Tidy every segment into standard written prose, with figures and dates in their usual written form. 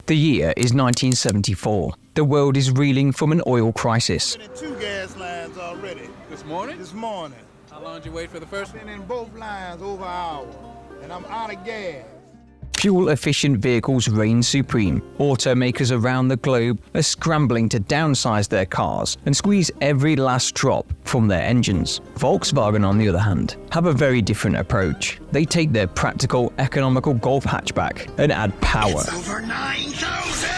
The year is 1974. The world is reeling from an oil crisis. Been in 2 gas lines already. This morning? This morning. How long did you wait for the first one? Been in both lines over an hour, and I'm out of gas. Fuel-efficient vehicles reign supreme. Automakers around the globe are scrambling to downsize their cars and squeeze every last drop from their engines. Volkswagen, on the other hand, have a very different approach. They take their practical, economical Golf hatchback and add power. It's over 9,000!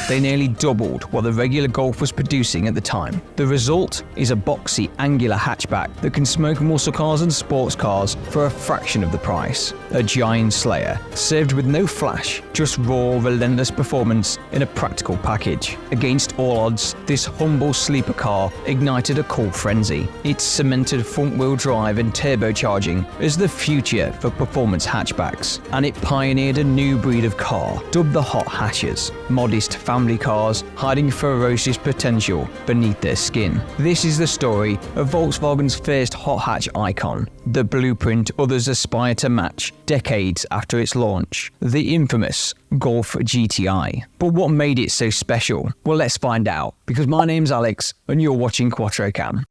They nearly doubled what the regular Golf was producing at the time. The result is a boxy, angular hatchback that can smoke muscle cars and sports cars for a fraction of the price. A giant slayer, served with no flash, just raw, relentless performance in a practical package. Against all odds, this humble sleeper car ignited a cult frenzy. It cemented front-wheel drive and turbocharging as the future for performance hatchbacks, and it pioneered a new breed of car, dubbed the hot hatches, modest family cars hiding ferocious potential beneath their skin. This is the story of Volkswagen's first hot hatch icon, the blueprint others aspire to match decades after its launch, the infamous Golf GTI. But what made it so special? Well, let's find out, because my name's Alex and you're watching QuattroCam.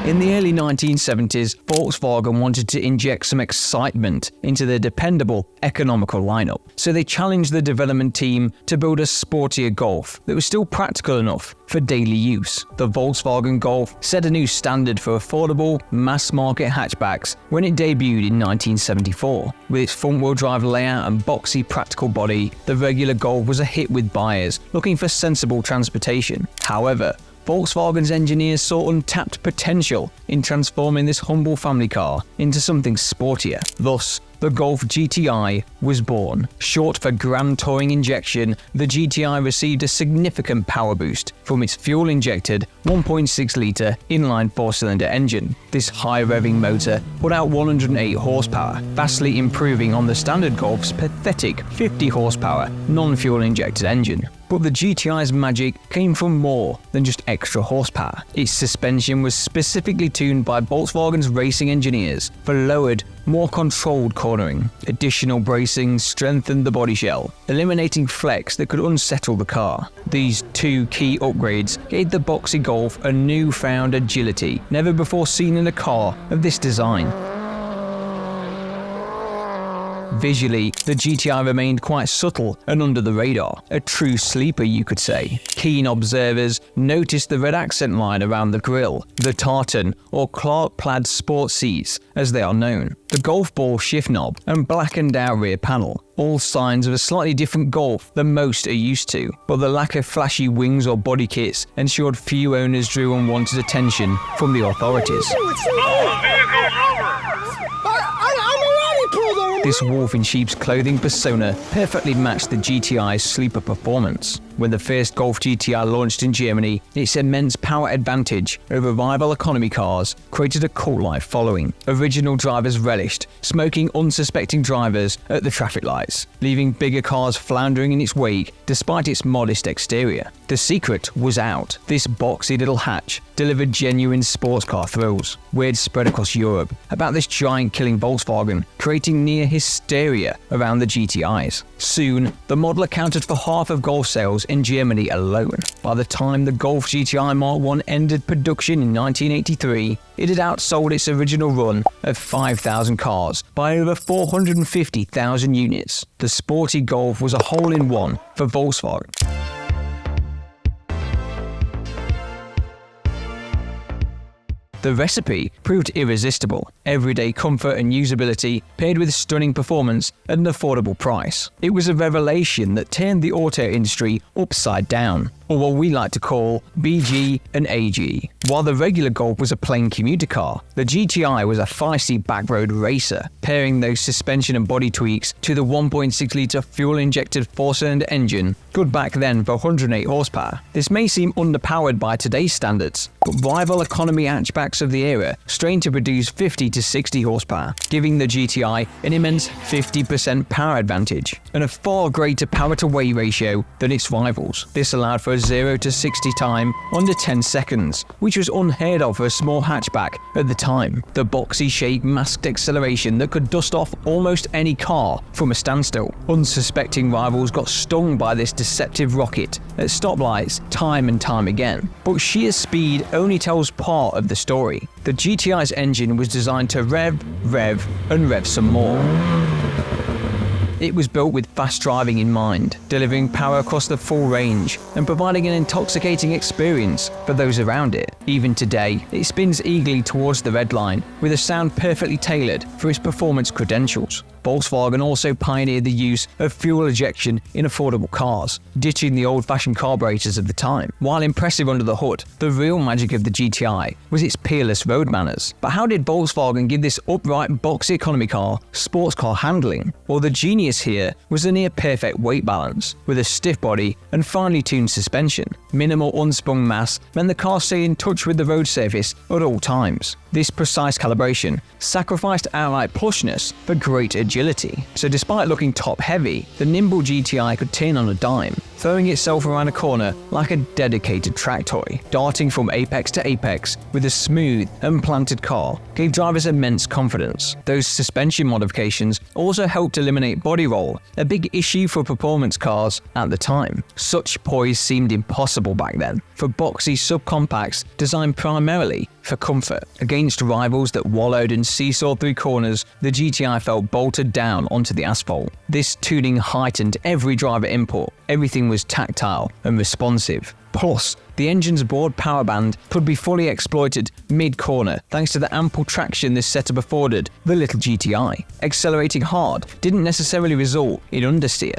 In the early 1970s, Volkswagen wanted to inject some excitement into their dependable, economical lineup. So they challenged the development team to build a sportier Golf that was still practical enough for daily use. The Volkswagen Golf set a new standard for affordable, mass-market hatchbacks when it debuted in 1974. With its front-wheel drive layout and boxy, practical body, the regular Golf was a hit with buyers looking for sensible transportation. However, Volkswagen's engineers saw untapped potential in transforming this humble family car into something sportier. Thus, the Golf GTI was born. Short for Grand Touring Injection, the GTI received a significant power boost from its fuel-injected 1.6-litre inline 4-cylinder engine. This high-revving motor put out 108 horsepower, vastly improving on the standard Golf's pathetic 50 horsepower non-fuel-injected engine. But the GTI's magic came from more than just extra horsepower. Its suspension was specifically tuned by Volkswagen's racing engineers for lowered, more controlled cornering. Additional bracing strengthened the body shell, eliminating flex that could unsettle the car. These two key upgrades gave the boxy Golf a newfound agility never before seen in a car of this design. Visually, the GTI remained quite subtle and under the radar, a true sleeper you could say. Keen observers noticed the red accent line around the grille, the tartan or Clark plaid sport seats as they are known, the golf ball shift knob and blackened out rear panel. All signs of a slightly different Golf than most are used to, but the lack of flashy wings or body kits ensured few owners drew unwanted attention from the authorities. This wolf in sheep's clothing persona perfectly matched the GTI's sleeper performance. When the first Golf GTI launched in Germany, its immense power advantage over rival economy cars created a cult-like following. Original drivers relished smoking unsuspecting drivers at the traffic lights, leaving bigger cars floundering in its wake despite its modest exterior. The secret was out. This boxy little hatch delivered genuine sports car thrills. Word spread across Europe about this giant killing Volkswagen, creating near hysteria around the GTIs. Soon, the model accounted for half of Golf sales in Germany alone. By the time the Golf GTI Mark I ended production in 1983, it had outsold its original run of 5,000 cars by over 450,000 units. The sporty Golf was a hole-in-one for Volkswagen. The recipe proved irresistible. Everyday comfort and usability paired with stunning performance at an affordable price. It was a revelation that turned the auto industry upside down, or what we like to call BG and AG. While the regular Golf was a plain commuter car, the GTI was a feisty backroad racer, pairing those suspension and body tweaks to the 1.6-litre fuel-injected 4-cylinder engine good back then for 108 horsepower. This may seem underpowered by today's standards, but rival economy hatchbacks of the era strained to produce 50 to 60 horsepower, giving the GTI an immense 50% power advantage and a far greater power-to-weight ratio than its rivals. This allowed for a 0 to 60 time under 10 seconds, which was unheard of for a small hatchback at the time. The boxy shape masked acceleration that could dust off almost any car from a standstill. Unsuspecting rivals got stung by this deceptive rocket at stoplights time and time again. But sheer speed only tells part of the story. The GTI's engine was designed to rev, and rev some more. It was built with fast driving in mind, delivering power across the full range and providing an intoxicating experience for those around it. Even today, it spins eagerly towards the red line, with a sound perfectly tailored for its performance credentials. Volkswagen also pioneered the use of fuel ejection in affordable cars, ditching the old-fashioned carburetors of the time. While impressive under the hood, the real magic of the GTI was its peerless road manners. But how did Volkswagen give this upright, boxy economy car sports car handling? Well, the genius here was a near-perfect weight balance, with a stiff body and finely tuned suspension. Minimal unsprung mass meant the car stayed in touch with the road surface at all times. This precise calibration sacrificed outright plushness for great agility. So despite looking top-heavy, the nimble GTI could turn on a dime, throwing itself around a corner like a dedicated track toy. Darting from apex to apex with a smooth and planted car gave drivers immense confidence. Those suspension modifications also helped eliminate body roll, a big issue for performance cars at the time. Such poise seemed impossible back then for boxy subcompacts designed primarily for comfort. Against rivals that wallowed and seesawed through corners, the GTI felt bolted down onto the asphalt. This tuning heightened every driver input. Everything was tactile and responsive. Plus, the engine's broad power band could be fully exploited mid-corner thanks to the ample traction this setup afforded the little GTI. Accelerating hard didn't necessarily result in understeer.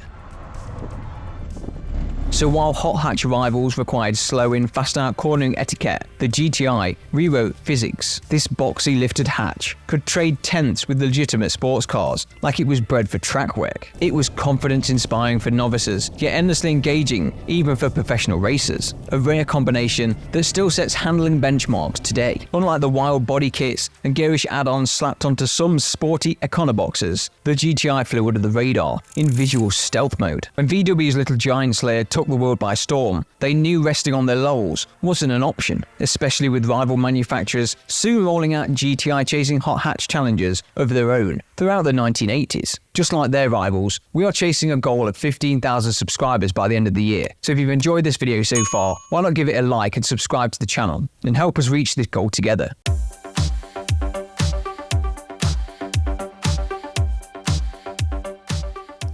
So while hot hatch rivals required slow-in, fast-out cornering etiquette, the GTI rewrote physics. This boxy lifted hatch could trade tenths with legitimate sports cars like it was bred for track work. It was confidence-inspiring for novices, yet endlessly engaging even for professional racers. A rare combination that still sets handling benchmarks today. Unlike the wild body kits and garish add-ons slapped onto some sporty Econoboxes, the GTI flew under the radar in visual stealth mode. When VW's little giant slayer took the world by storm, they knew resting on their laurels wasn't an option, especially with rival manufacturers soon rolling out GTI chasing hot hatch challenges of their own throughout the 1980s. Just like their rivals, we are chasing a goal of 15,000 subscribers by the end of the year. So if you've enjoyed this video so far, why not give it a like and subscribe to the channel and help us reach this goal together.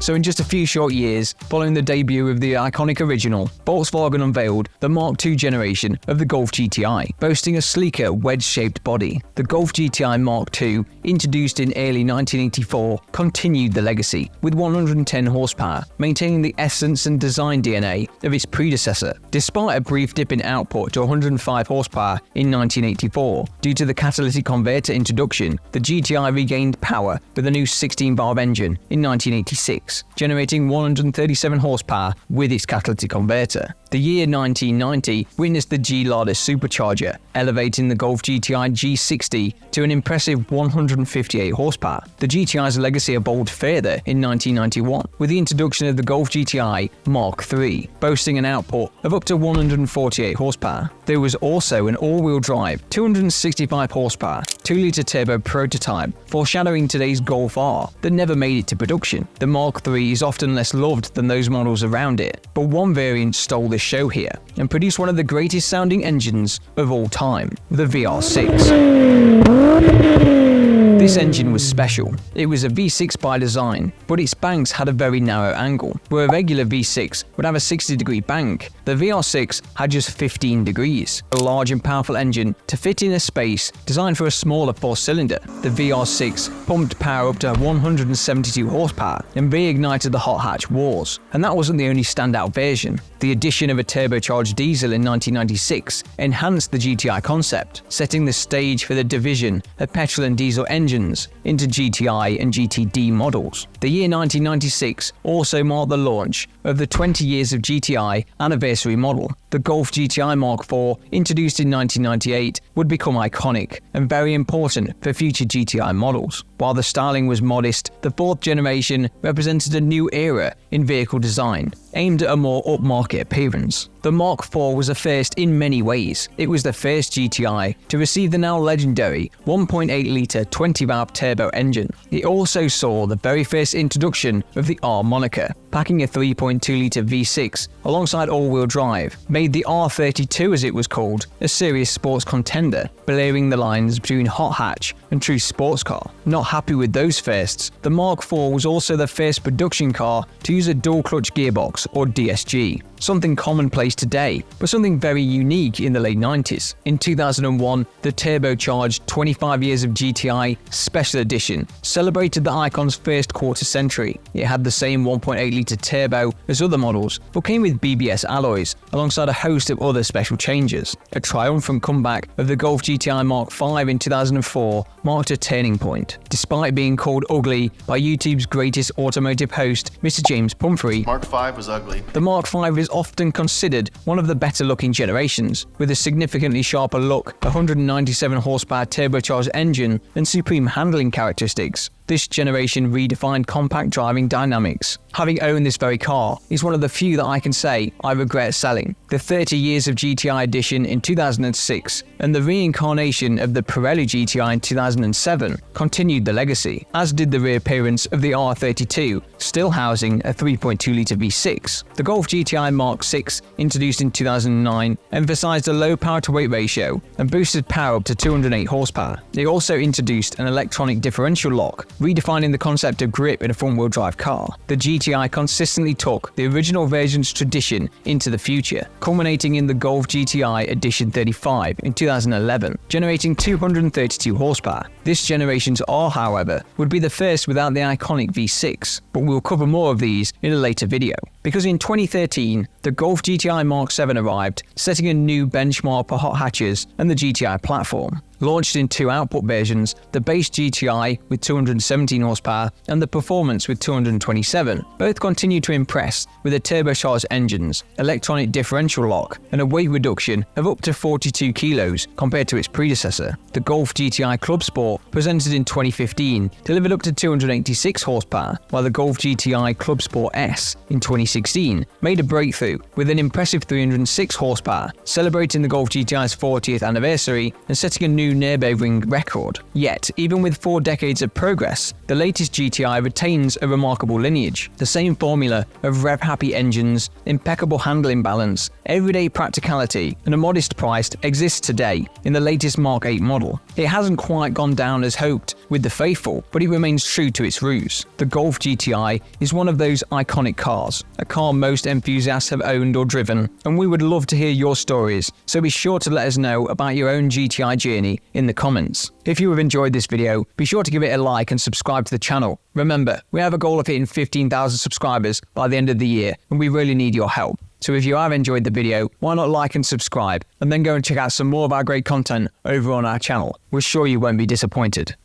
So in just a few short years, following the debut of the iconic original, Volkswagen unveiled the Mark II generation of the Golf GTI, boasting a sleeker wedge-shaped body. The Golf GTI Mark II, introduced in early 1984, continued the legacy, with 110 horsepower, maintaining the essence and design DNA of its predecessor. Despite a brief dip in output to 105 horsepower in 1984, due to the catalytic converter introduction, the GTI regained power with a new 16-valve engine in 1986. Generating 137 horsepower with its catalytic converter. The year 1990 witnessed the G-Lada supercharger, elevating the Golf GTI G60 to an impressive 158 horsepower. The GTI's legacy evolved further in 1991 with the introduction of the Golf GTI Mark III, boasting an output of up to 148 horsepower. There was also an all-wheel drive, 265 horsepower, 2-litre turbo prototype, foreshadowing today's Golf R that never made it to production. The Mark III is often less loved than those models around it, but one variant stole the show here and produced one of the greatest sounding engines of all time, the VR6. This engine was special. It was a V6 by design, but its banks had a very narrow angle. Where a regular V6 would have a 60-degree bank, the VR6 had just 15 degrees. A large and powerful engine to fit in a space designed for a smaller 4-cylinder. The VR6 pumped power up to 172 horsepower and rear reignited the hot hatch wars. And that wasn't the only standout version. The addition of a turbocharged diesel in 1996 enhanced the GTI concept, setting the stage for the division of petrol and diesel engines into GTI and GTD models. The year 1996 also marked the launch of the 20 years of GTI anniversary model. The Golf GTI Mark IV, introduced in 1998, would become iconic and very important for future GTI models. While the styling was modest, the fourth generation represented a new era in vehicle design, aimed at a more upmarket appearance. The Mark IV was a first in many ways. It was the first GTI to receive the now legendary 1.8-litre 20-valve turbo engine. It also saw the very first introduction of the R moniker, packing a 3.2-litre V6 alongside all-wheel drive, made the R32, as it was called, a serious sports contender, blurring the lines between hot hatch and true sports car. Not happy with those firsts, the Mark IV was also the first production car to use a dual-clutch gearbox, or DSG. Something commonplace today, but something very unique in the late 90s. In 2001, the turbocharged 25 Years of GTI Special Edition celebrated the icon's first quarter century. It had the same 1.8-litre turbo as other models, but came with BBS alloys, alongside a host of other special changes. A triumphant comeback of the Golf GTI Mark V in 2004 marked a turning point. Despite being called ugly by YouTube's greatest automotive host, Mr. James Pumphrey, Mark V was ugly. The Mark V is often considered one of the better-looking generations, with a significantly sharper look, 197 horsepower turbocharged engine, and supreme handling characteristics. This generation redefined compact driving dynamics. Having owned this very car is one of the few that I can say I regret selling. The 30 Years of GTI edition in 2006 and the reincarnation of the Pirelli GTI in 2007 continued the legacy, as did the reappearance of the R32, still housing a 3.2-litre V6. The Golf GTI Mark VI, introduced in 2009, emphasized a low power-to-weight ratio and boosted power up to 208 horsepower. It also introduced an electronic differential lock, redefining the concept of grip in a front-wheel drive car. The GTI consistently took the original version's tradition into the future, culminating in the Golf GTI Edition 35 in 2011, generating 232 horsepower. This generation's R, however, would be the first without the iconic V6, but we'll cover more of these in a later video. Because in 2013, the Golf GTI Mark VII arrived, setting a new benchmark for hot hatches and the GTI platform. Launched in two output versions, the base GTI with 217 horsepower and the performance with 227, both continue to impress with the turbocharged engines, electronic differential lock, and a weight reduction of up to 42 kilos compared to its predecessor. The Golf GTI Club Sport, presented in 2015, delivered up to 286 horsepower, while the Golf GTI Club Sport S in 2016 made a breakthrough with an impressive 306 horsepower, celebrating the Golf GTI's 40th anniversary and setting a new Nürburgring record. Yet, even with 4 decades of progress, the latest GTI retains a remarkable lineage. The same formula of rev-happy engines, impeccable handling balance, everyday practicality, and a modest price exists today in the latest Mark VIII model. It hasn't quite gone down as hoped with the faithful, but it remains true to its roots. The Golf GTI is one of those iconic cars, a car most enthusiasts have owned or driven, and we would love to hear your stories, so be sure to let us know about your own GTI journey in the comments. If you have enjoyed this video, be sure to give it a like and subscribe to the channel. Remember, we have a goal of hitting 15,000 subscribers by the end of the year, and we really need your help. So if you have enjoyed the video, why not like and subscribe, and then go and check out some more of our great content over on our channel. We're sure you won't be disappointed.